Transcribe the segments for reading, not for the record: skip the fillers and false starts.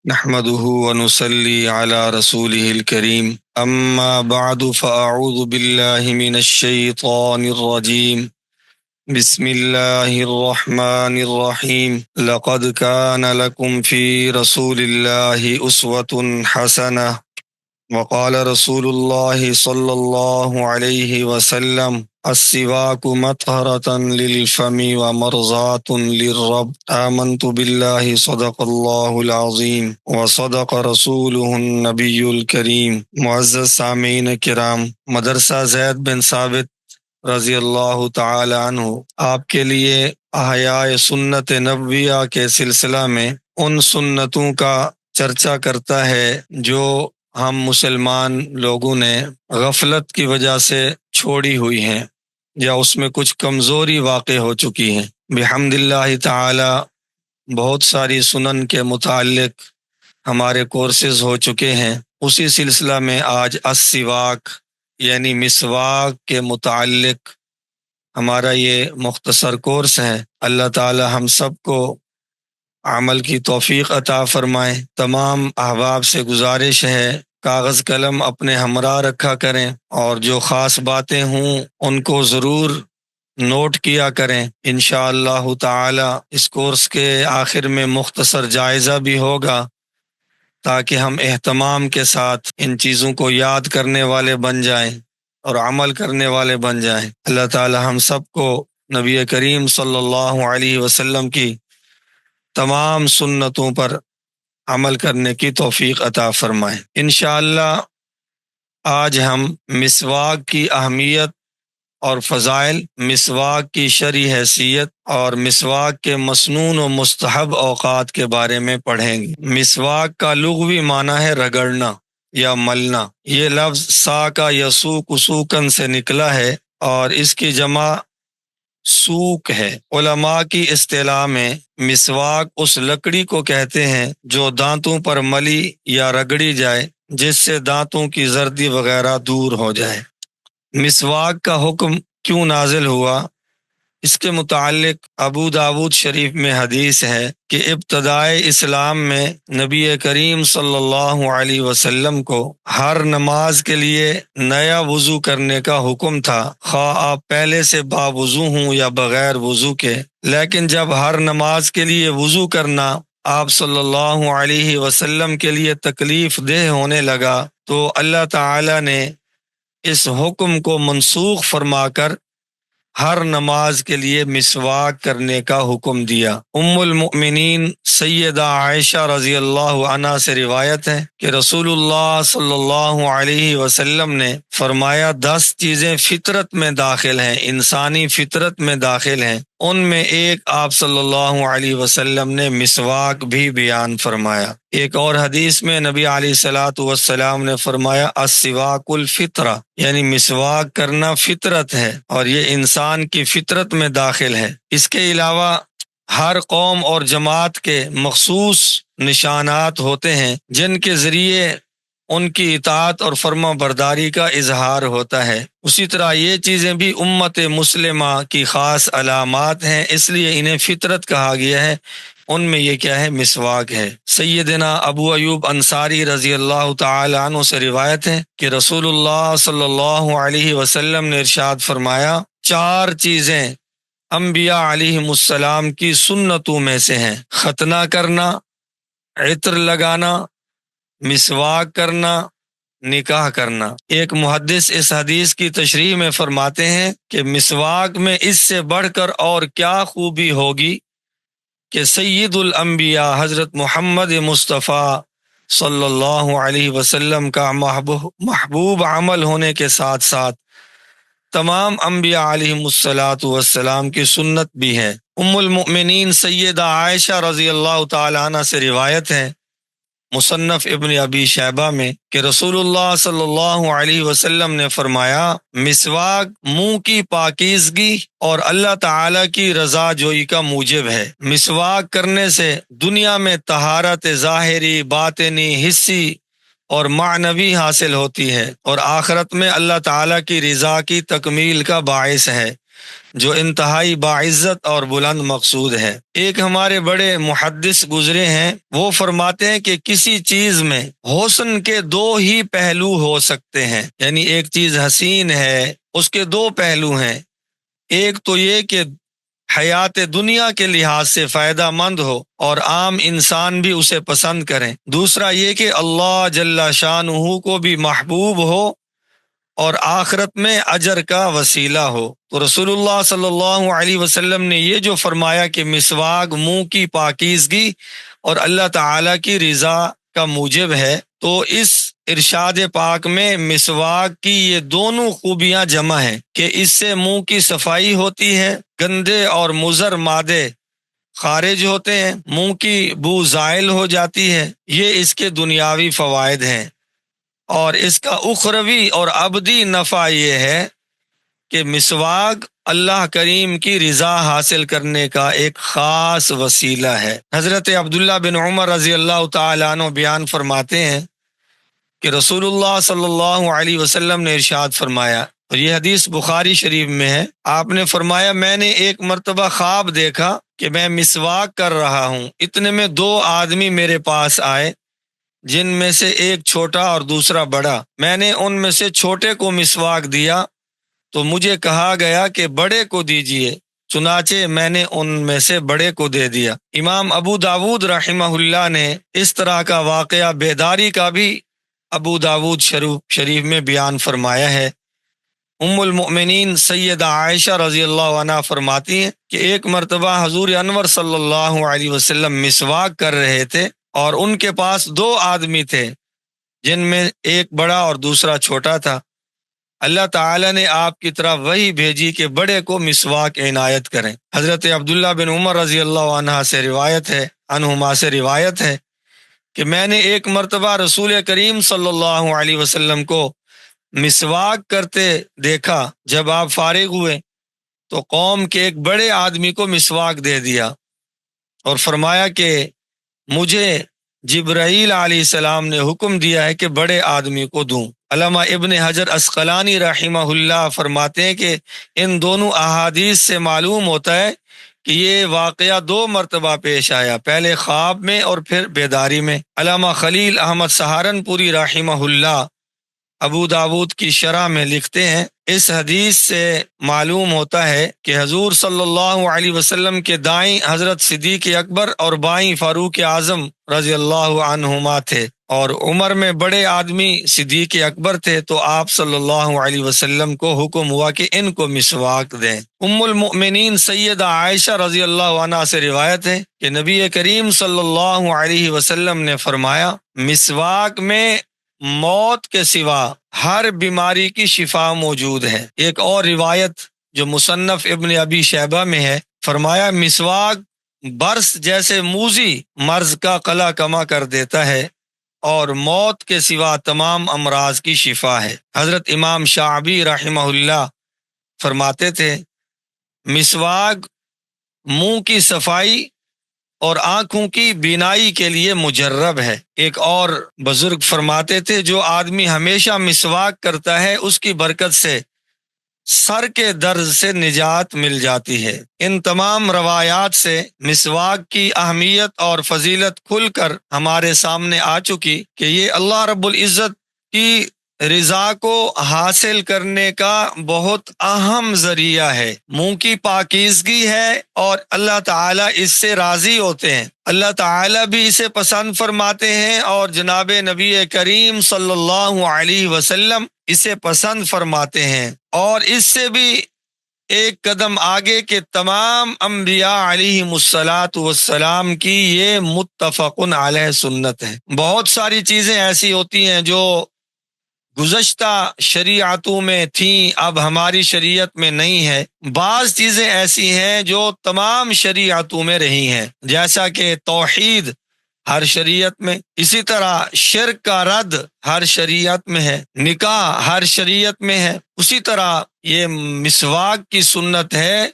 نحمده ونصلي على رسوله الكريم أما بعد فأعوذ بالله من الشيطان الرجيم بسم الله الرحمن الرحيم لقد كان لكم في رسول الله أسوة حسنة وقال رسول الله صلى الله عليه وسلم السواك مطهرة للفم ومرضاة للرب آمنت بالله صدق الله العظيم وصدق رسوله النبي الكريم۔ معزز سامعین کرام، مدرسہ زید بن ثابت رضی اللہ تعالی عنہ آپ کے لیے احیاء سنت نبویہ کے سلسلہ میں ان سنتوں کا چرچا کرتا ہے جو ہم مسلمان لوگوں نے غفلت کی وجہ سے چھوڑی ہوئی ہیں یا اس میں کچھ کمزوری واقع ہو چکی ہیں۔ بحمد اللہ تعالی بہت ساری سنن کے متعلق ہمارے کورسز ہو چکے ہیں۔ اسی سلسلہ میں آج السواک یعنی مسواک کے متعلق ہمارا یہ مختصر کورس ہے۔ اللہ تعالی ہم سب کو عمل کی توفیق عطا فرمائے۔ تمام احباب سے گزارش ہے کاغذ قلم اپنے ہمراہ رکھا کریں اور جو خاص باتیں ہوں ان کو ضرور نوٹ کیا کریں۔ انشاءاللہ تعالی اس کورس کے آخر میں مختصر جائزہ بھی ہوگا تاکہ ہم اہتمام کے ساتھ ان چیزوں کو یاد کرنے والے بن جائیں اور عمل کرنے والے بن جائیں۔ اللہ تعالی ہم سب کو نبی کریم صلی اللہ علیہ وسلم کی تمام سنتوں پر عمل کرنے کی توفیق عطا فرمائے۔ انشاءاللہ آج ہم مسواک کی اہمیت اور فضائل، مسواک کی شرعی حیثیت اور مسواک کے مسنون و مستحب اوقات کے بارے میں پڑھیں گے۔ مسواک کا لغوی معنی ہے رگڑنا یا ملنا۔ یہ لفظ ساکا یسوک سوکن سے نکلا ہے اور اس کی جمع سوک ہے۔ علماء کی اصطلاح میں مسواک اس لکڑی کو کہتے ہیں جو دانتوں پر ملی یا رگڑی جائے جس سے دانتوں کی زردی وغیرہ دور ہو جائے۔ مسواک کا حکم کیوں نازل ہوا؟ اس کے متعلق ابو داود شریف میں حدیث ہے کہ ابتدائے اسلام میں نبی کریم صلی اللہ علیہ وسلم کو ہر نماز کے لیے نیا وضو کرنے کا حکم تھا، خواہ آپ پہلے سے باوضو ہوں یا بغیر وضو کے۔ لیکن جب ہر نماز کے لیے وضو کرنا آپ صلی اللہ علیہ وسلم کے لیے تکلیف دہ ہونے لگا تو اللہ تعالی نے اس حکم کو منسوخ فرما کر ہر نماز کے لیے مسواک کرنے کا حکم دیا۔ ام المؤمنین سیدہ عائشہ رضی اللہ عنہا سے روایت ہے کہ رسول اللہ صلی اللہ علیہ وسلم نے فرمایا 10 چیزیں فطرت میں داخل ہیں، انسانی فطرت میں داخل ہیں، ان میں ایک آپ صلی اللہ علیہ وسلم نے مسواک بھی بیان فرمایا۔ ایک اور حدیث میں نبی علیہ الصلوۃ والسلام نے فرمایا السواک الفطرہ، یعنی مسواک کرنا فطرت ہے اور یہ انسان کی فطرت میں داخل ہے۔ اس کے علاوہ ہر قوم اور جماعت کے مخصوص نشانات ہوتے ہیں جن کے ذریعے ان کی اطاعت اور فرما برداری کا اظہار ہوتا ہے۔ اسی طرح یہ چیزیں بھی امت مسلمہ کی خاص علامات ہیں، اس لیے انہیں فطرت کہا گیا ہے۔ ان میں یہ کیا ہے؟ مسواک ہے۔ سیدنا ابو ایوب انصاری رضی اللہ تعالی عنہ سے روایت ہے کہ رسول اللہ صلی اللہ علیہ وسلم نے ارشاد فرمایا 4 چیزیں انبیاء علیہم السلام کی سنتوں میں سے ہیں: ختنہ کرنا، عطر لگانا، مسواک کرنا، نکاح کرنا۔ ایک محدث اس حدیث کی تشریح میں فرماتے ہیں کہ مسواک میں اس سے بڑھ کر اور کیا خوبی ہوگی کہ سید الانبیاء حضرت محمد مصطفیٰ صلی اللہ علیہ وسلم کا محبوب عمل ہونے کے ساتھ ساتھ تمام انبیاء علیہم السلام کی سنت بھی ہے۔ ام المؤمنین سیدہ عائشہ رضی اللہ تعالی عنہ سے روایت ہے مصنف ابن ابی شیبہ میں کہ رسول اللہ صلی اللہ علیہ وسلم نے فرمایا مسواک منہ کی پاکیزگی اور اللہ تعالی کی رضا جوئی کا موجب ہے۔ مسواک کرنے سے دنیا میں طہارت ظاہری، باطنی، حسی اور معنوی حاصل ہوتی ہے اور آخرت میں اللہ تعالی کی رضا کی تکمیل کا باعث ہے۔ جو انتہائی باعزت اور بلند مقصود ہے۔ ایک ہمارے بڑے محدث گزرے ہیں، وہ فرماتے ہیں کہ کسی چیز میں حسن کے دو ہی پہلو ہو سکتے ہیں، یعنی ایک چیز حسین ہے، اس کے دو پہلو ہیں، ایک تو یہ کہ حیات دنیا کے لحاظ سے فائدہ مند ہو اور عام انسان بھی اسے پسند کریں، دوسرا یہ کہ اللہ جل شانہ کو بھی محبوب ہو اور آخرت میں اجر کا وسیلہ ہو۔ تو رسول اللہ صلی اللہ علیہ وسلم نے یہ جو فرمایا کہ مسواک منہ کی پاکیزگی اور اللہ تعالی کی رضا کا موجب ہے، تو اس ارشاد پاک میں مسواک کی یہ دونوں خوبیاں جمع ہیں کہ اس سے منہ کی صفائی ہوتی ہے، گندے اور مضر مادے خارج ہوتے ہیں، منہ کی بو زائل ہو جاتی ہے، یہ اس کے دنیاوی فوائد ہیں۔ اور اس کا اخروی اور ابدی نفع یہ ہے کہ مسواک اللہ کریم کی رضا حاصل کرنے کا ایک خاص وسیلہ ہے۔ حضرت عبداللہ بن عمر رضی اللہ تعالیٰ عنہ بیان فرماتے ہیں کہ رسول اللہ صلی اللہ علیہ وسلم نے ارشاد فرمایا، اور یہ حدیث بخاری شریف میں ہے، آپ نے فرمایا میں نے ایک مرتبہ خواب دیکھا کہ میں مسواک کر رہا ہوں، اتنے میں دو آدمی میرے پاس آئے جن میں سے ایک چھوٹا اور دوسرا بڑا، میں نے ان میں سے چھوٹے کو مسواک دیا تو مجھے کہا گیا کہ بڑے کو دیجئے، چنانچہ میں نے ان میں سے بڑے کو دے دیا۔ امام ابو داود رحمہ اللہ نے اس طرح کا واقعہ بیداری کا بھی ابو داود شریف میں بیان فرمایا ہے۔ ام المؤمنین سیدہ عائشہ رضی اللہ عنہ فرماتی ہیں کہ ایک مرتبہ حضور انور صلی اللہ علیہ وسلم مسواک کر رہے تھے اور ان کے پاس دو آدمی تھے جن میں ایک بڑا اور دوسرا چھوٹا تھا۔ اللہ تعالی نے آپ کی طرف وحی بھیجی کہ بڑے کو مسواک عنایت کریں۔ حضرت عبداللہ بن عمر رضی اللہ عنہ سے روایت ہے، عنہما سے روایت ہے کہ میں نے ایک مرتبہ رسول کریم صلی اللہ علیہ وسلم کو مسواک کرتے دیکھا، جب آپ فارغ ہوئے تو قوم کے ایک بڑے آدمی کو مسواک دے دیا اور فرمایا کہ مجھے جبرائیل علیہ السلام نے حکم دیا ہے کہ بڑے آدمی کو دوں۔ علامہ ابن حجر عسقلانی رحمہ اللہ فرماتے ہیں کہ ان دونوں احادیث سے معلوم ہوتا ہے کہ یہ واقعہ دو مرتبہ پیش آیا، پہلے خواب میں اور پھر بیداری میں۔ علامہ خلیل احمد سہارنپوری رحمہ اللہ ابو داود کی شرح میں لکھتے ہیں، اس حدیث سے معلوم ہوتا ہے کہ حضور صلی اللہ علیہ وسلم کے دائیں حضرت صدیق اکبر اور بائیں فاروق اعظم رضی اللہ عنہما تھے، اور عمر میں بڑے آدمی صدیق اکبر تھے، تو آپ صلی اللہ علیہ وسلم کو حکم ہوا کہ ان کو مسواک دیں۔ ام المؤمنین سیدہ عائشہ رضی اللہ عنہ سے روایت ہے کہ نبی کریم صلی اللہ علیہ وسلم نے فرمایا، مسواک میں موت کے سوا ہر بیماری کی شفا موجود ہے۔ ایک اور روایت جو مصنف ابن ابی شیبہ میں ہے، فرمایا مسواک برس جیسے موذی مرض کا قلع کما کر دیتا ہے اور موت کے سوا تمام امراض کی شفا ہے۔ حضرت امام شعبی رحمہ اللہ فرماتے تھے مسواک منہ کی صفائی اور آنکھوں کی بینائی کے لیے مجرب ہے۔ ایک اور بزرگ فرماتے تھے جو آدمی ہمیشہ مسواک کرتا ہے اس کی برکت سے سر کے درد سے نجات مل جاتی ہے۔ ان تمام روایات سے مسواک کی اہمیت اور فضیلت کھل کر ہمارے سامنے آ چکی کہ یہ اللہ رب العزت کی رضا کو حاصل کرنے کا بہت اہم ذریعہ ہے۔ منہ کی پاکیزگی ہے اور اللہ تعالیٰ اس سے راضی ہوتے ہیں، اللہ تعالیٰ بھی اسے پسند فرماتے ہیں اور جناب نبی کریم صلی اللہ علیہ وسلم اسے پسند فرماتے ہیں، اور اس سے بھی ایک قدم آگے کہ تمام انبیاء علیہم الصلاۃ والسلام کی یہ متفق علیہ سنت ہے۔ بہت ساری چیزیں ایسی ہوتی ہیں جو گزشتہ شریعتوں میں تھیں، اب ہماری شریعت میں نہیں ہے۔ بعض چیزیں ایسی ہیں جو تمام شریعتوں میں رہی ہیں، جیسا کہ توحید ہر شریعت میں، اسی طرح شرک کا رد ہر شریعت میں ہے، نکاح ہر شریعت میں ہے، اسی طرح یہ مسواک کی سنت ہے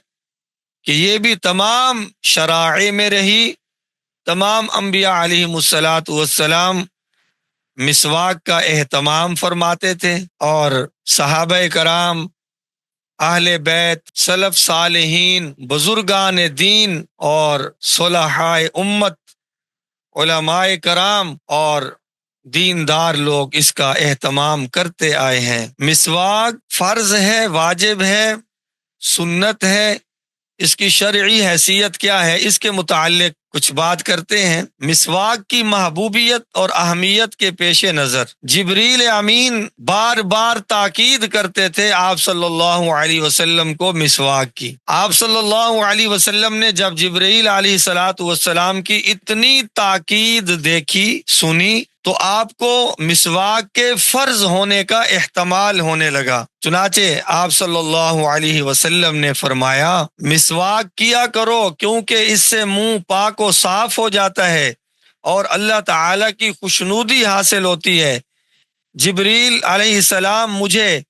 کہ یہ بھی تمام شرائع میں رہی۔ تمام انبیاء علیہم الصلاۃ والسلام مسواک کا اہتمام فرماتے تھے، اور صحابہ کرام اہل بیت، سلف صالحین، بزرگان دین اور صلحاء امت، علماء کرام اور دیندار لوگ اس کا اہتمام کرتے آئے ہیں۔ مسواک فرض ہے، واجب ہے، سنت ہے۔ اس کی شرعی حیثیت کیا ہے، اس کے متعلق کچھ بات کرتے ہیں۔ مسواک کی محبوبیت اور اہمیت کے پیش نظر جبریل امین بار بار تاکید کرتے تھے آپ صلی اللہ علیہ وسلم کو مسواک کی۔ آپ صلی اللہ علیہ وسلم نے جب جبریل علیہ الصلاۃ والسلام کی اتنی تاکید دیکھی، سنی، تو آپ کو مسواک کے فرض ہونے کا احتمال ہونے لگا۔ چنانچہ آپ صلی اللہ علیہ وسلم نے فرمایا مسواک کیا کرو، کیونکہ اس سے منہ پاک و صاف ہو جاتا ہے اور اللہ تعالی کی خوشنودی حاصل ہوتی ہے۔ جبریل علیہ السلام مجھے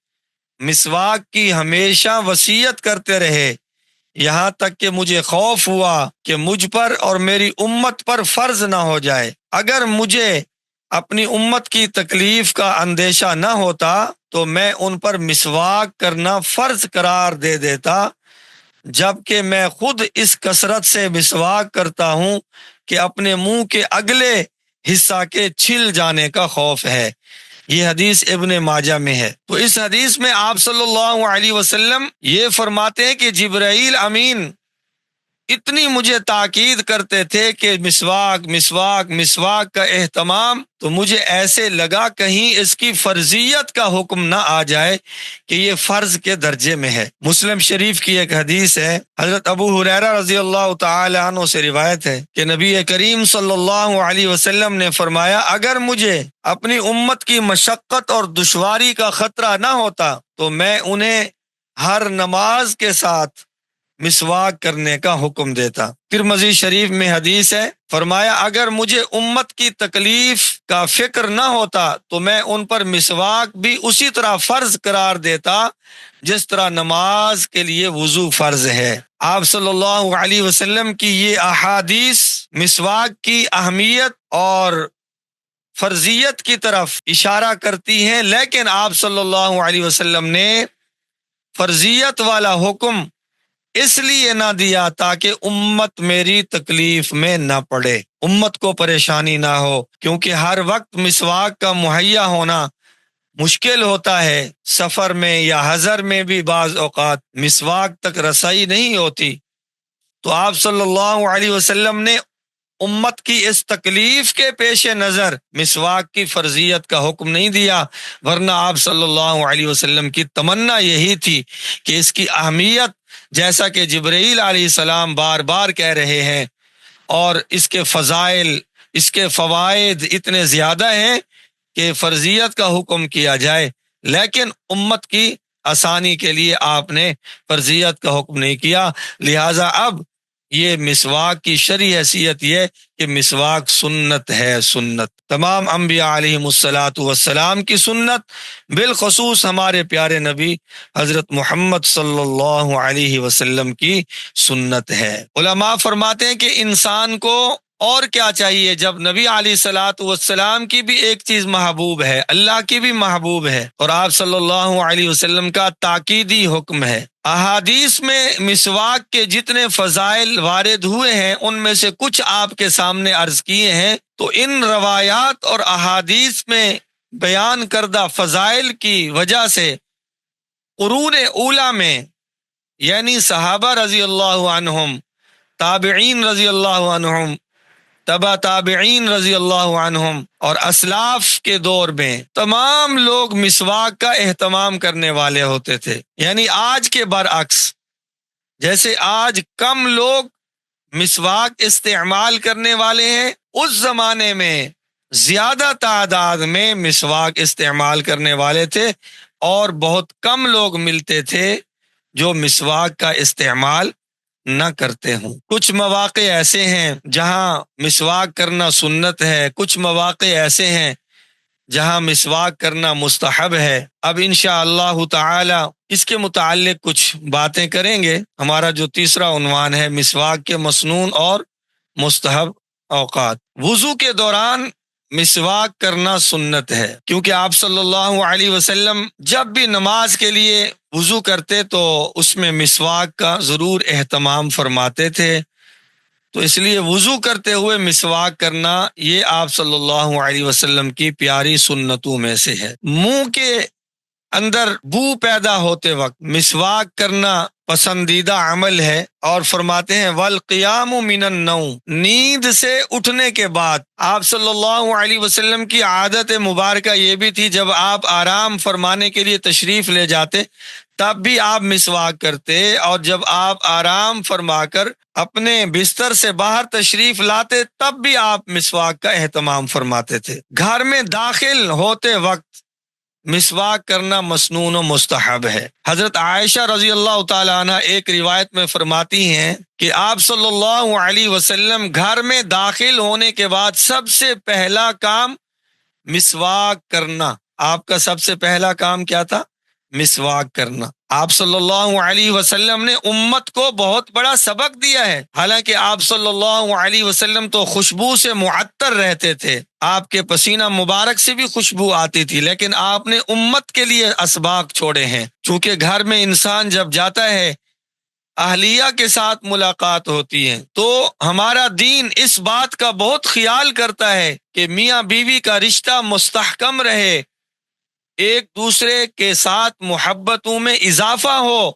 مسواک کی ہمیشہ وصیت کرتے رہے، یہاں تک کہ مجھے خوف ہوا کہ مجھ پر اور میری امت پر فرض نہ ہو جائے۔ اگر مجھے اپنی امت کی تکلیف کا اندیشہ نہ ہوتا تو میں ان پر مسواک کرنا فرض قرار دے دیتا، جبکہ میں خود اس کثرت سے مسواک کرتا ہوں کہ اپنے منہ کے اگلے حصہ کے چھل جانے کا خوف ہے۔ یہ حدیث ابن ماجہ میں ہے۔ تو اس حدیث میں آپ صلی اللہ علیہ وسلم یہ فرماتے ہیں کہ جبرائیل امین اتنی مجھے تاکید کرتے تھے کہ مسواک مسواک مسواک کا اہتمام، تو مجھے ایسے لگا کہیں اس کی فرضیت کا حکم نہ آ جائے کہ یہ فرض کے درجے میں ہے۔ مسلم شریف کی ایک حدیث ہے، حضرت ابو ہریرہ رضی اللہ تعالی عنہ سے روایت ہے کہ نبی کریم صلی اللہ علیہ وسلم نے فرمایا اگر مجھے اپنی امت کی مشقت اور دشواری کا خطرہ نہ ہوتا تو میں انہیں ہر نماز کے ساتھ مسواک کرنے کا حکم دیتا۔ ترمذی شریف میں حدیث ہے، فرمایا اگر مجھے امت کی تکلیف کا فکر نہ ہوتا تو میں ان پر مسواک بھی اسی طرح فرض قرار دیتا جس طرح نماز کے لیے وضو فرض ہے۔ آپ صلی اللہ علیہ وسلم کی یہ احادیث مسواک کی اہمیت اور فرضیت کی طرف اشارہ کرتی ہیں، لیکن آپ صلی اللہ علیہ وسلم نے فرضیت والا حکم اس لیے نہ دیا تاکہ امت میری تکلیف میں نہ پڑے، امت کو پریشانی نہ ہو، کیونکہ ہر وقت مسواک کا مہیا ہونا مشکل ہوتا ہے۔ سفر میں یا حضر میں بھی بعض اوقات مسواک تک رسائی نہیں ہوتی، تو آپ صلی اللہ علیہ وسلم نے امت کی اس تکلیف کے پیش نظر مسواک کی فرضیت کا حکم نہیں دیا، ورنہ آپ صلی اللہ علیہ وسلم کی تمنا یہی تھی کہ اس کی اہمیت جیسا کہ جبرائیل علیہ السلام بار بار کہہ رہے ہیں، اور اس کے فضائل، اس کے فوائد اتنے زیادہ ہیں کہ فرضیت کا حکم کیا جائے، لیکن امت کی آسانی کے لیے آپ نے فرضیت کا حکم نہیں کیا۔ لہٰذا اب یہ مسواک کی شرعی حیثیت یہ کہ مسواک سنت ہے، سنت تمام انبیاء علیہم الصلاۃ والسلام کی سنت، بالخصوص ہمارے پیارے نبی حضرت محمد صلی اللہ علیہ وسلم کی سنت ہے۔ علماء فرماتے ہیں کہ انسان کو اور کیا چاہیے جب نبی علیہ الصلاۃ والسلام کی بھی ایک چیز محبوب ہے، اللہ کی بھی محبوب ہے، اور آپ صلی اللہ علیہ وسلم کا تاکیدی حکم ہے۔ احادیث میں مسواک کے جتنے فضائل وارد ہوئے ہیں ان میں سے کچھ آپ کے سامنے عرض کیے ہیں، تو ان روایات اور احادیث میں بیان کردہ فضائل کی وجہ سے قرون اولیٰ میں یعنی صحابہ رضی اللہ عنہم، تابعین رضی اللہ عنہم، تبع تابعین رضی اللہ عنہم اور اسلاف کے دور میں تمام لوگ مسواک کا اہتمام کرنے والے ہوتے تھے۔ یعنی آج کے برعکس، جیسے آج کم لوگ مسواک استعمال کرنے والے ہیں، اس زمانے میں زیادہ تعداد میں مسواک استعمال کرنے والے تھے، اور بہت کم لوگ ملتے تھے جو مسواک کا استعمال نہ کرتے ہوں۔ کچھ مواقع ایسے ہیں جہاں مسواک کرنا سنت ہے، کچھ مواقع ایسے ہیں جہاں مسواک کرنا مستحب ہے۔ اب انشاءاللہ تعالی اس کے متعلق کچھ باتیں کریں گے۔ ہمارا جو تیسرا عنوان ہے مسواک کے مسنون اور مستحب اوقات۔ وضو کے دوران مسواک کرنا سنت ہے، کیونکہ آپ صلی اللہ علیہ وسلم جب بھی نماز کے لیے وضو کرتے تو اس میں مسواک کا ضرور اہتمام فرماتے تھے، تو اس لیے وضو کرتے ہوئے مسواک کرنا یہ آپ صلی اللہ علیہ وسلم کی پیاری سنتوں میں سے ہے۔ منہ کے اندر بو پیدا ہوتے وقت مسواک کرنا پسندیدہ عمل ہے، اور فرماتے ہیں والقیام من النوم، نیند سے اٹھنے کے بعد آپ صلی اللہ علیہ وسلم کی عادت مبارکہ یہ بھی تھی، جب آپ آرام فرمانے کے لیے تشریف لے جاتے تب بھی آپ مسواک کرتے، اور جب آپ آرام فرما کر اپنے بستر سے باہر تشریف لاتے تب بھی آپ مسواک کا اہتمام فرماتے تھے۔ گھر میں داخل ہوتے وقت مسواک کرنا مسنون و مستحب ہے۔ حضرت عائشہ رضی اللہ تعالی عنہ ایک روایت میں فرماتی ہیں کہ آپ صلی اللہ علیہ وسلم گھر میں داخل ہونے کے بعد سب سے پہلا کام مسواک کرنا، آپ کا سب سے پہلا کام کیا تھا؟ مسواک کرنا۔ آپ صلی اللہ علیہ وسلم نے امت کو بہت بڑا سبق دیا ہے، حالانکہ آپ صلی اللہ علیہ وسلم تو خوشبو سے معطر رہتے تھے، آپ کے پسینہ مبارک سے بھی خوشبو آتی تھی، لیکن آپ نے امت کے لیے اسباق چھوڑے ہیں۔ چونکہ گھر میں انسان جب جاتا ہے اہلیہ کے ساتھ ملاقات ہوتی ہے تو ہمارا دین اس بات کا بہت خیال کرتا ہے کہ میاں بیوی کا رشتہ مستحکم رہے، ایک دوسرے کے ساتھ محبتوں میں اضافہ ہو،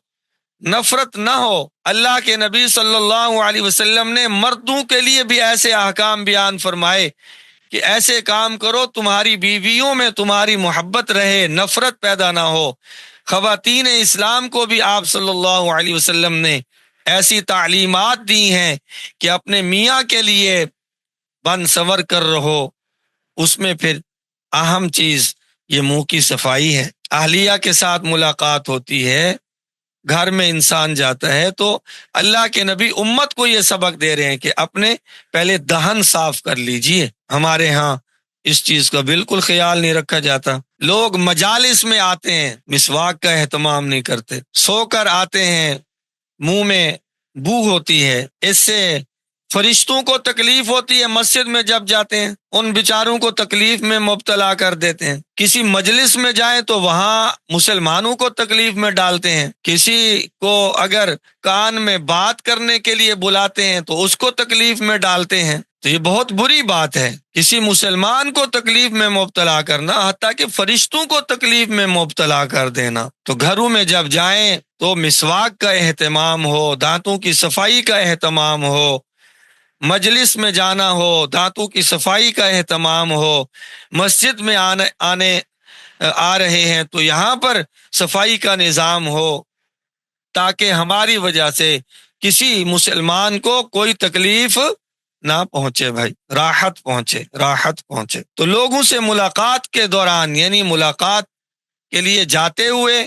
نفرت نہ ہو۔ اللہ کے نبی صلی اللہ علیہ وسلم نے مردوں کے لیے بھی ایسے احکام بیان فرمائے کہ ایسے کام کرو تمہاری بیویوں میں تمہاری محبت رہے، نفرت پیدا نہ ہو۔ خواتین اسلام کو بھی آپ صلی اللہ علیہ وسلم نے ایسی تعلیمات دی ہیں کہ اپنے میاں کے لیے بن سور کر رہو۔ اس میں پھر اہم چیز یہ منہ کی صفائی ہے۔ اہلیہ کے ساتھ ملاقات ہوتی ہے، گھر میں انسان جاتا ہے تو اللہ کے نبی امت کو یہ سبق دے رہے ہیں کہ اپنے پہلے دہن صاف کر لیجئے۔ ہمارے ہاں اس چیز کا بالکل خیال نہیں رکھا جاتا۔ لوگ مجالس میں آتے ہیں مسواک کا اہتمام نہیں کرتے، سو کر آتے ہیں منہ میں بو ہوتی ہے، اس سے فرشتوں کو تکلیف ہوتی ہے، مسجد میں جب جاتے ہیں ان بیچاروں کو تکلیف میں مبتلا کر دیتے ہیں۔ کسی مجلس میں جائیں تو وہاں مسلمانوں کو تکلیف میں ڈالتے ہیں، کسی کو اگر کان میں بات کرنے کے لیے بلاتے ہیں تو اس کو تکلیف میں ڈالتے ہیں، تو یہ بہت بری بات ہے، کسی مسلمان کو تکلیف میں مبتلا کرنا، حتیٰ کہ فرشتوں کو تکلیف میں مبتلا کر دینا۔ تو گھروں میں جب جائیں تو مسواک کا اہتمام ہو، دانتوں کی صفائی کا اہتمام ہو، مجلس میں جانا ہو دانتوں کی صفائی کا اہتمام ہو، مسجد میں آ رہے ہیں تو یہاں پر صفائی کا نظام ہو، تاکہ ہماری وجہ سے کسی مسلمان کو کوئی تکلیف نہ پہنچے، بھائی راحت پہنچے۔ تو لوگوں سے ملاقات کے دوران یعنی ملاقات کے لیے جاتے ہوئے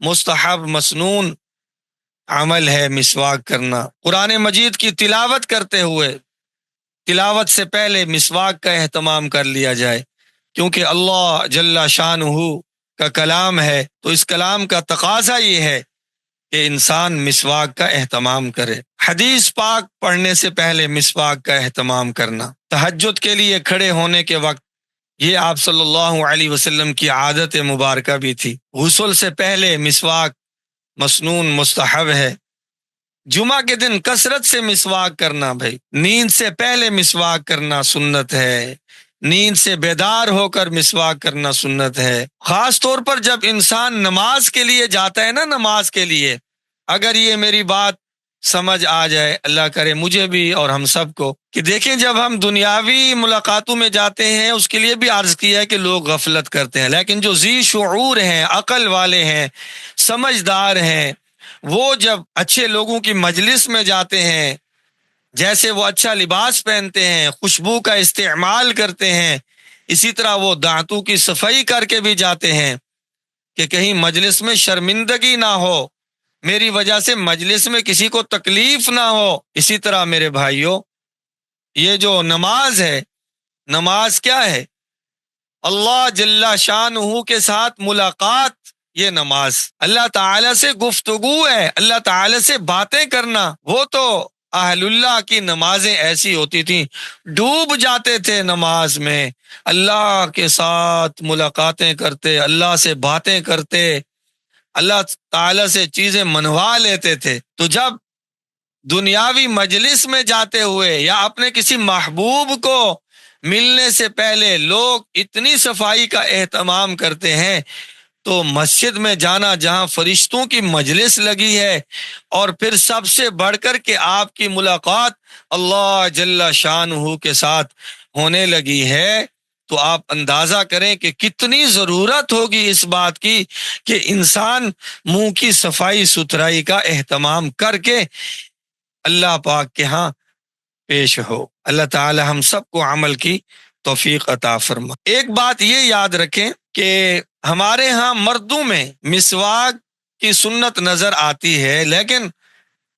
مستحب مسنون عمل ہے مسواک کرنا۔ قرآن مجید کی تلاوت کرتے ہوئے تلاوت سے پہلے مسواک کا اہتمام کر لیا جائے، کیونکہ اللہ جل شانہ کا کلام ہے، تو اس کلام کا تقاضا یہ ہے کہ انسان مسواک کا اہتمام کرے۔ حدیث پاک پڑھنے سے پہلے مسواک کا اہتمام کرنا، تہجد کے لیے کھڑے ہونے کے وقت یہ آپ صلی اللہ علیہ وسلم کی عادت مبارکہ بھی تھی۔ غسل سے پہلے مسواک مسنون مستحب ہے۔ جمعہ کے دن کثرت سے مسواک کرنا، بھائی نیند سے پہلے مسواک کرنا سنت ہے، نیند سے بیدار ہو کر مسواک کرنا سنت ہے۔ خاص طور پر جب انسان نماز کے لیے جاتا ہے نا، نماز کے لیے اگر یہ میری بات سمجھ آ جائے، اللہ کرے مجھے بھی اور ہم سب کو، کہ دیکھیں جب ہم دنیاوی ملاقاتوں میں جاتے ہیں اس کے لیے بھی عرض کیا ہے کہ لوگ غفلت کرتے ہیں، لیکن جو ذی شعور ہیں، عقل والے ہیں، سمجھدار ہیں، وہ جب اچھے لوگوں کی مجلس میں جاتے ہیں، جیسے وہ اچھا لباس پہنتے ہیں، خوشبو کا استعمال کرتے ہیں، اسی طرح وہ دانتوں کی صفائی کر کے بھی جاتے ہیں کہ کہیں مجلس میں شرمندگی نہ ہو، میری وجہ سے مجلس میں کسی کو تکلیف نہ ہو۔ اسی طرح میرے بھائیوں، یہ جو نماز ہے، نماز کیا ہے؟ اللہ جل شانہ کے ساتھ ملاقات، یہ نماز اللہ تعالی سے گفتگو ہے، اللہ تعالی سے باتیں کرنا۔ وہ تو اہل اللہ کی نمازیں ایسی ہوتی تھیں، ڈوب جاتے تھے نماز میں، اللہ کے ساتھ ملاقاتیں کرتے، اللہ سے باتیں کرتے، اللہ تعالی سے چیزیں منوا لیتے تھے۔ تو جب دنیاوی مجلس میں جاتے ہوئے یا اپنے کسی محبوب کو ملنے سے پہلے لوگ اتنی صفائی کا اہتمام کرتے ہیں، تو مسجد میں جانا جہاں فرشتوں کی مجلس لگی ہے اور پھر سب سے بڑھ کر کے آپ کی ملاقات اللہ جل شانہ کے ساتھ ہونے لگی ہے، تو آپ اندازہ کریں کہ کتنی ضرورت ہوگی اس بات کی کہ انسان منہ کی صفائی ستھرائی کا اہتمام کر کے اللہ پاک کے ہاں پیش ہو۔ اللہ تعالی ہم سب کو عمل کی توفیق عطا فرما۔ ایک بات یہ یاد رکھیں کہ ہمارے ہاں مردوں میں مسواک کی سنت نظر آتی ہے، لیکن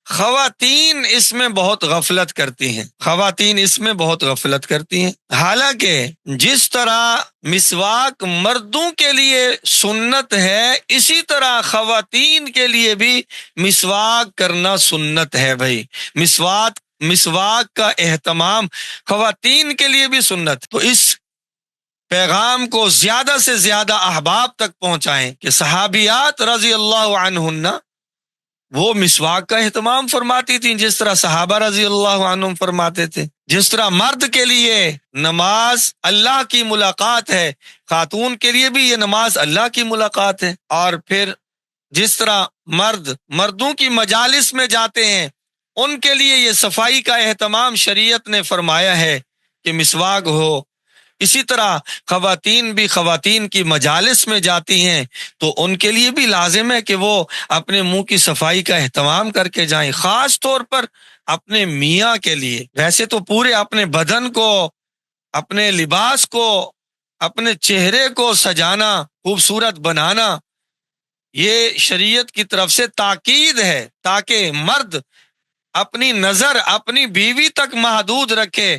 خواتین اس میں بہت غفلت کرتی ہیں، خواتین اس میں بہت غفلت کرتی ہیں۔ حالانکہ جس طرح مسواک مردوں کے لیے سنت ہے، اسی طرح خواتین کے لیے بھی مسواک کرنا سنت ہے بھائی۔ مسواک کا اہتمام خواتین کے لیے بھی سنت۔ تو اس پیغام کو زیادہ سے زیادہ احباب تک پہنچائیں کہ صحابیات رضی اللہ عنہن وہ مسواک کا اہتمام فرماتی تھیں جس طرح صحابہ رضی اللہ عنہم فرماتے تھے۔ جس طرح مرد کے لیے نماز اللہ کی ملاقات ہے، خاتون کے لیے بھی یہ نماز اللہ کی ملاقات ہے۔ اور پھر جس طرح مردوں کی مجالس میں جاتے ہیں، ان کے لیے یہ صفائی کا اہتمام شریعت نے فرمایا ہے کہ مسواک ہو، اسی طرح خواتین بھی خواتین کی مجالس میں جاتی ہیں تو ان کے لیے بھی لازم ہے کہ وہ اپنے منہ کی صفائی کا اہتمام کر کے جائیں، خاص طور پر اپنے میاں کے لیے۔ ویسے تو پورے اپنے بدن کو، اپنے لباس کو، اپنے چہرے کو سجانا، خوبصورت بنانا، یہ شریعت کی طرف سے تاکید ہے تاکہ مرد اپنی نظر اپنی بیوی تک محدود رکھے،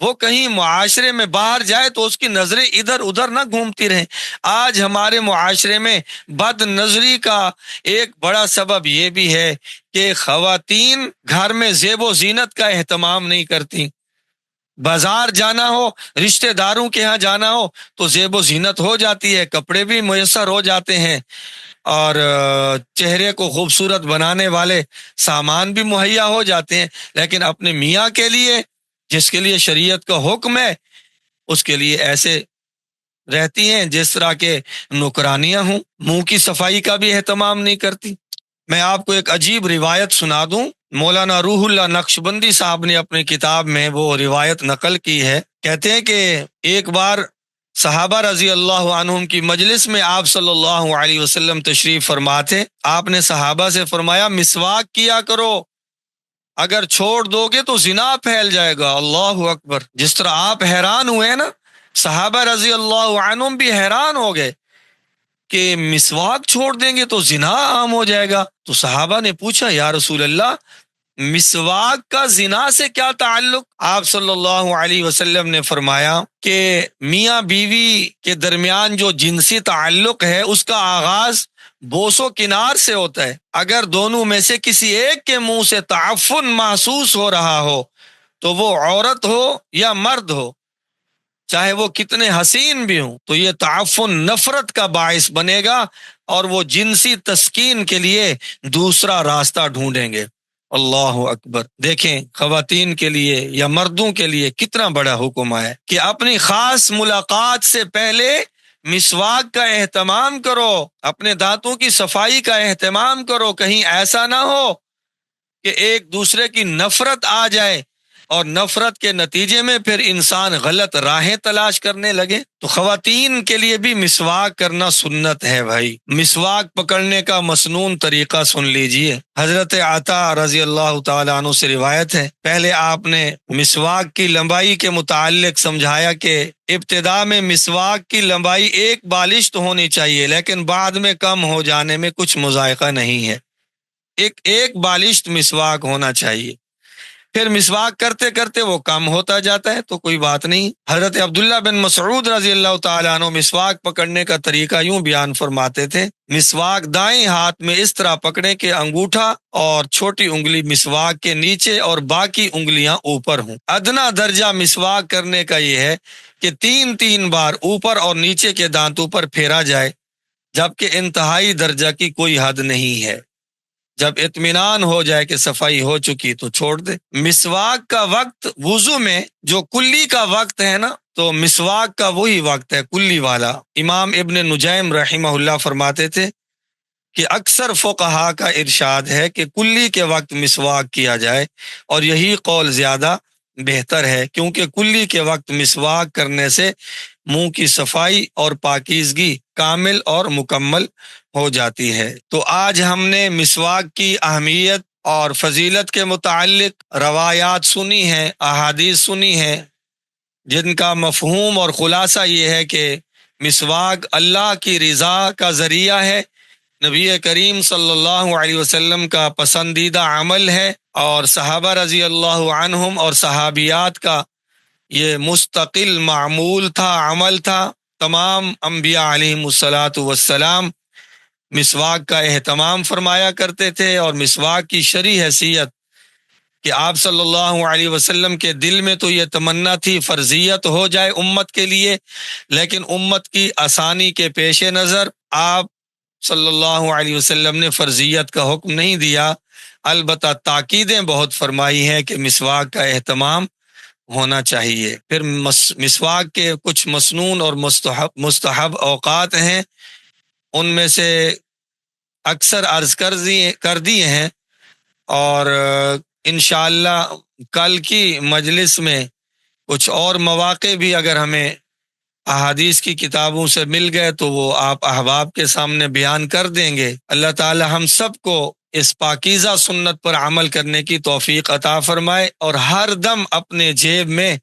وہ کہیں معاشرے میں باہر جائے تو اس کی نظریں ادھر ادھر نہ گھومتی رہیں۔ آج ہمارے معاشرے میں بد نظری کا ایک بڑا سبب یہ بھی ہے کہ خواتین گھر میں زیب و زینت کا اہتمام نہیں کرتی۔ بازار جانا ہو، رشتہ داروں کے ہاں جانا ہو تو زیب و زینت ہو جاتی ہے، کپڑے بھی میسر ہو جاتے ہیں اور چہرے کو خوبصورت بنانے والے سامان بھی مہیا ہو جاتے ہیں، لیکن اپنے میاں کے لیے جس کے لیے شریعت کا حکم ہے اس کے لیے ایسے رہتی ہیں جس طرح کے نوکرانیاں ہوں، منہ کی صفائی کا بھی اہتمام نہیں کرتی۔ میں آپ کو ایک عجیب روایت سنا دوں، مولانا روح اللہ نقشبندی صاحب نے اپنی کتاب میں وہ روایت نقل کی ہے۔ کہتے ہیں کہ ایک بار صحابہ رضی اللہ عنہم کی مجلس میں آپ صلی اللہ علیہ وسلم تشریف فرما تھے۔ آپ نے صحابہ سے فرمایا مسواک کیا کرو، اگر چھوڑ دو گے تو زنا پھیل جائے گا۔ اللہ اکبر! جس طرح آپ حیران ہوئے نا، صحابہ رضی اللہ عنہم بھی حیران ہو گئے کہ مسواک چھوڑ دیں گے تو زنا عام ہو جائے گا۔ تو صحابہ نے پوچھا یا رسول اللہ مسواک کا زنا سے کیا تعلق؟ آپ صلی اللہ علیہ وسلم نے فرمایا کہ میاں بیوی کے درمیان جو جنسی تعلق ہے اس کا آغاز بوس و کنار سے ہوتا ہے۔ اگر دونوں میں سے کسی ایک کے منہ سے تعفن محسوس ہو رہا ہو تو وہ عورت ہو یا مرد ہو، چاہے وہ کتنے حسین بھی ہوں، تو یہ تعفن نفرت کا باعث بنے گا اور وہ جنسی تسکین کے لیے دوسرا راستہ ڈھونڈیں گے۔ اللہ اکبر! دیکھیں خواتین کے لیے یا مردوں کے لیے کتنا بڑا حکم ہے کہ اپنی خاص ملاقات سے پہلے مسواک کا اہتمام کرو، اپنے دانتوں کی صفائی کا اہتمام کرو، کہیں ایسا نہ ہو کہ ایک دوسرے کی نفرت آ جائے اور نفرت کے نتیجے میں پھر انسان غلط راہیں تلاش کرنے لگے۔ تو خواتین کے لیے بھی مسواک کرنا سنت ہے بھائی۔ مسواک پکڑنے کا مسنون طریقہ سن لیجئے۔ حضرت عطا رضی اللہ تعالیٰ عنہ سے روایت ہے، پہلے آپ نے مسواک کی لمبائی کے متعلق سمجھایا کہ ابتدا میں مسواک کی لمبائی ایک بالشت ہونی چاہیے، لیکن بعد میں کم ہو جانے میں کچھ مذائقہ نہیں ہے، ایک بالشت مسواک ہونا چاہیے۔ پھر مسواک کرتے کرتے وہ کم ہوتا جاتا ہے تو کوئی بات نہیں۔ حضرت عبداللہ بن مسعود رضی اللہ تعالیٰ عنہ مسواک پکڑنے کا طریقہ یوں بیان فرماتے تھے، مسواک دائیں ہاتھ میں اس طرح پکڑیں کہ انگوٹھا اور چھوٹی انگلی مسواک کے نیچے اور باقی انگلیاں اوپر ہوں۔ ادنا درجہ مسواک کرنے کا یہ ہے کہ 3 بار اوپر اور نیچے کے دانتوں پر پھیرا جائے، جبکہ انتہائی درجہ کی کوئی حد نہیں ہے۔ جب اطمینان ہو جائے کہ صفائی ہو چکی تو چھوڑ دے۔ مسواک کا وقت وضو میں جو کلی کا وقت ہے نا، تو مسواک کا وہی وقت ہے کلی والا۔ امام ابن نجیم رحمہ اللہ فرماتے تھے کہ اکثر فقہا کا ارشاد ہے کہ کلی کے وقت مسواک کیا جائے، اور یہی قول زیادہ بہتر ہے، کیونکہ کلی کے وقت مسواک کرنے سے منہ کی صفائی اور پاکیزگی کامل اور مکمل ہو جاتی ہے۔ تو آج ہم نے مسواک کی اہمیت اور فضیلت کے متعلق روایات سنی ہیں، احادیث سنی ہیں، جن کا مفہوم اور خلاصہ یہ ہے کہ مسواک اللہ کی رضا کا ذریعہ ہے، نبی کریم صلی اللہ علیہ وسلم کا پسندیدہ عمل ہے، اور صحابہ رضی اللہ عنہم اور صحابیات کا یہ مستقل معمول تھا، عمل تھا۔ تمام انبیاء علیہم الصلاۃ والسلام مسواک کا اہتمام فرمایا کرتے تھے، اور مسواک کی شرعی حیثیت کہ آپ صلی اللہ علیہ وسلم کے دل میں تو یہ تمنا تھی فرضیت ہو جائے امت کے لیے، لیکن امت کی آسانی کے پیش نظر آپ صلی اللہ علیہ وسلم نے فرضیت کا حکم نہیں دیا، البتہ تاکیدیں بہت فرمائی ہیں کہ مسواک کا اہتمام ہونا چاہیے۔ پھر مسواک کے کچھ مسنون اور مستحب اوقات ہیں، ان میں سے اکثر عرض کر دیے ہیں، اور انشاءاللہ کل کی مجلس میں کچھ اور مواقع بھی اگر ہمیں احادیث کی کتابوں سے مل گئے تو وہ آپ احباب کے سامنے بیان کر دیں گے۔ اللہ تعالی ہم سب کو اس پاکیزہ سنت پر عمل کرنے کی توفیق عطا فرمائے، اور ہر دم اپنے جیب میں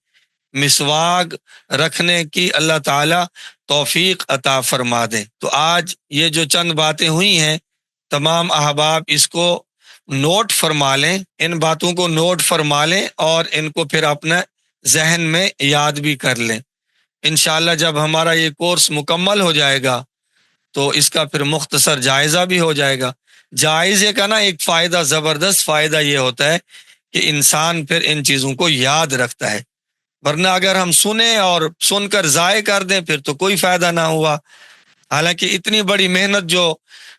مسواک رکھنے کی اللہ تعالی توفیق عطا فرما دے۔ تو آج یہ جو چند باتیں ہوئی ہیں، تمام احباب اس کو نوٹ فرما لیں، ان باتوں کو نوٹ فرما لیں، اور ان کو پھر اپنا ذہن میں یاد بھی کر لیں۔ انشاءاللہ جب ہمارا یہ کورس مکمل ہو جائے گا تو اس کا پھر مختصر جائزہ بھی ہو جائے گا۔ جائزے کا نا ایک فائدہ، زبردست فائدہ یہ ہوتا ہے کہ انسان پھر ان چیزوں کو یاد رکھتا ہے، ورنہ اگر ہم سنیں اور سن کر ضائع کر دیں پھر تو کوئی فائدہ نہ ہوا۔ حالانکہ اتنی بڑی محنت جو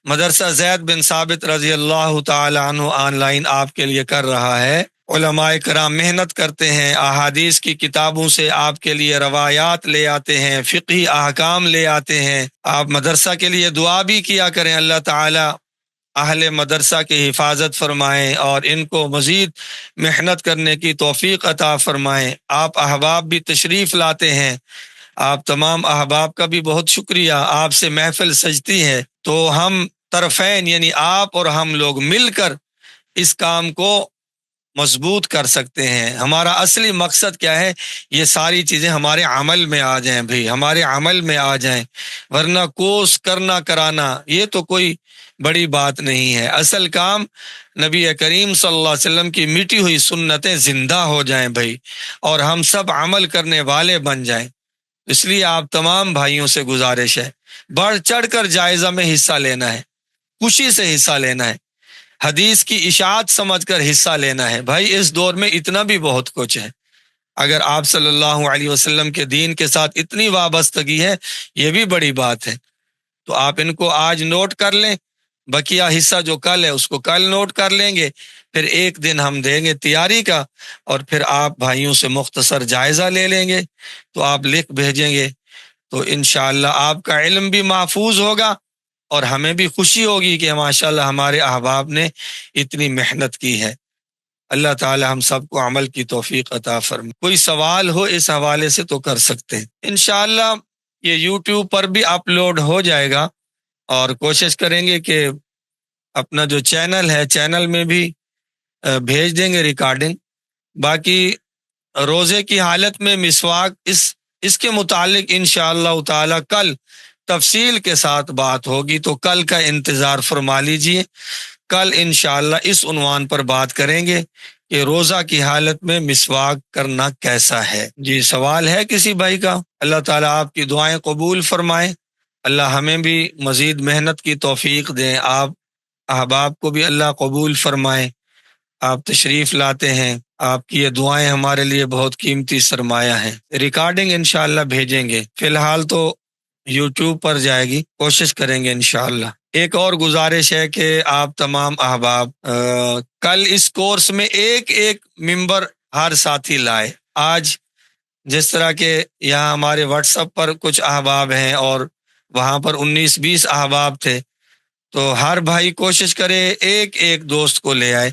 مدرسہ زید بن ثابت رضی اللہ تعالی عنہ آن لائن آپ کے لیے کر رہا ہے، علماء کرام محنت کرتے ہیں، احادیث کی کتابوں سے آپ کے لیے روایات لے آتے ہیں، فقہی احکام لے آتے ہیں۔ آپ مدرسہ کے لیے دعا بھی کیا کریں، اللہ تعالی اہل مدرسہ کی حفاظت فرمائیں اور ان کو مزید محنت کرنے کی توفیق عطا فرمائیں۔ آپ احباب بھی تشریف لاتے ہیں، آپ تمام احباب کا بھی بہت شکریہ، آپ سے محفل سجتی ہے، تو ہم طرفین یعنی آپ اور ہم لوگ مل کر اس کام کو مضبوط کر سکتے ہیں۔ ہمارا اصلی مقصد کیا ہے؟ یہ ساری چیزیں ہمارے عمل میں آ جائیں بھئی، ہمارے عمل میں آ جائیں، ورنہ کورس کرنا کرانا یہ تو کوئی بڑی بات نہیں ہے۔ اصل کام نبی کریم صلی اللہ علیہ وسلم کی مٹی ہوئی سنتیں زندہ ہو جائیں بھئی، اور ہم سب عمل کرنے والے بن جائیں۔ اس لیے آپ تمام بھائیوں سے گزارش ہے، بڑھ چڑھ کر جائزہ میں حصہ لینا ہے، خوشی سے حصہ لینا ہے، حدیث کی اشاعت سمجھ کر حصہ لینا ہے۔ بھائی اس دور میں اتنا بھی بہت کچھ ہے، اگر آپ صلی اللہ علیہ وسلم کے دین کے ساتھ اتنی وابستگی ہے یہ بھی بڑی بات ہے۔ تو آپ ان کو آج نوٹ کر لیں، بقیہ حصہ جو کل ہے اس کو کل نوٹ کر لیں گے، پھر ایک دن ہم دیں گے تیاری کا، اور پھر آپ بھائیوں سے مختصر جائزہ لے لیں گے، تو آپ لکھ بھیجیں گے، تو انشاءاللہ آپ کا علم بھی محفوظ ہوگا، اور ہمیں بھی خوشی ہوگی کہ ماشاءاللہ ہمارے احباب نے اتنی محنت کی ہے۔ اللہ تعالی ہم سب کو عمل کی توفیق عطا فرمائے۔ کوئی سوال ہو اس حوالے سے تو کر سکتے ہیں۔ انشاءاللہ یہ یوٹیوب پر بھی اپلوڈ ہو جائے گا، اور کوشش کریں گے کہ اپنا جو چینل ہے چینل میں بھی بھیج دیں گے ریکارڈنگ۔ باقی روزے کی حالت میں مسواک اس کے متعلق انشاءاللہ تعالی کل تفصیل کے ساتھ بات ہوگی، تو کل کا انتظار فرما لیجئے۔ کل انشاءاللہ اس عنوان پر بات کریں گے کہ روزہ کی حالت میں مسواک کرنا کیسا ہے۔ جی سوال ہے کسی بھائی کا، اللہ تعالیٰ آپ کی دعائیں قبول فرمائے، اللہ ہمیں بھی مزید محنت کی توفیق دیں، آپ احباب کو بھی اللہ قبول فرمائے۔ آپ تشریف لاتے ہیں، آپ کی یہ دعائیں ہمارے لیے بہت قیمتی سرمایہ ہیں۔ ریکارڈنگ انشاءاللہ بھیجیں گے، فی الحال تو یوٹیوب پر جائے گی، کوشش کریں گے انشاءاللہ۔ ایک اور گزارش ہے کہ آپ تمام احباب کل اس کورس میں ایک ایک ممبر ہر ساتھی لائے۔ آج جس طرح کہ یہاں ہمارے واٹس ایپ پر کچھ احباب ہیں اور وہاں پر 19-20 احباب تھے، تو ہر بھائی کوشش کرے ایک ایک دوست کو لے آئے،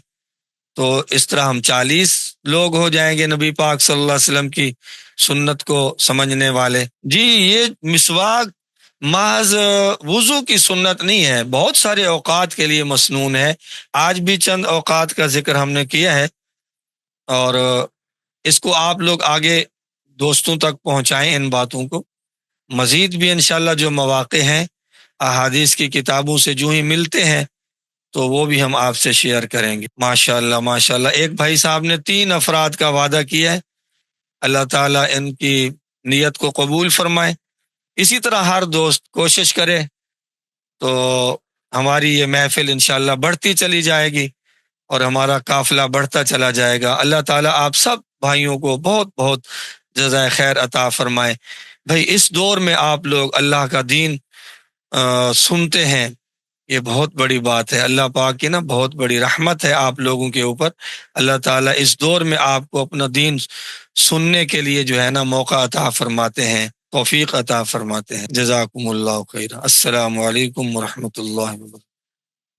تو اس طرح ہم 40 لوگ ہو جائیں گے نبی پاک صلی اللہ علیہ وسلم کی سنت کو سمجھنے والے۔ جی یہ مسواک محض وضو کی سنت نہیں ہے، بہت سارے اوقات کے لیے مسنون ہے۔ آج بھی چند اوقات کا ذکر ہم نے کیا ہے، اور اس کو آپ لوگ آگے دوستوں تک پہنچائیں ان باتوں کو۔ مزید بھی انشاءاللہ جو مواقع ہیں احادیث کی کتابوں سے جو ہی ملتے ہیں تو وہ بھی ہم آپ سے شیئر کریں گے۔ ماشاءاللہ ماشاءاللہ، ایک بھائی صاحب نے 3 افراد کا وعدہ کیا ہے، اللہ تعالیٰ ان کی نیت کو قبول فرمائے۔ اسی طرح ہر دوست کوشش کرے تو ہماری یہ محفل انشاءاللہ بڑھتی چلی جائے گی اور ہمارا قافلہ بڑھتا چلا جائے گا۔ اللہ تعالیٰ آپ سب بھائیوں کو بہت بہت جزائے خیر عطا فرمائے۔ بھائی اس دور میں آپ لوگ اللہ کا دین سنتے ہیں، یہ بہت بڑی بات ہے، اللہ پاک کی نا بہت بڑی رحمت ہے آپ لوگوں کے اوپر۔ اللہ تعالیٰ اس دور میں آپ کو اپنا دین سننے کے لیے جو ہے نا موقع عطا فرماتے ہیں، توفیق عطا فرماتے ہیں۔ جزاکم اللہ خیر۔ السلام علیکم ورحمۃ اللہ وبرکاتہ۔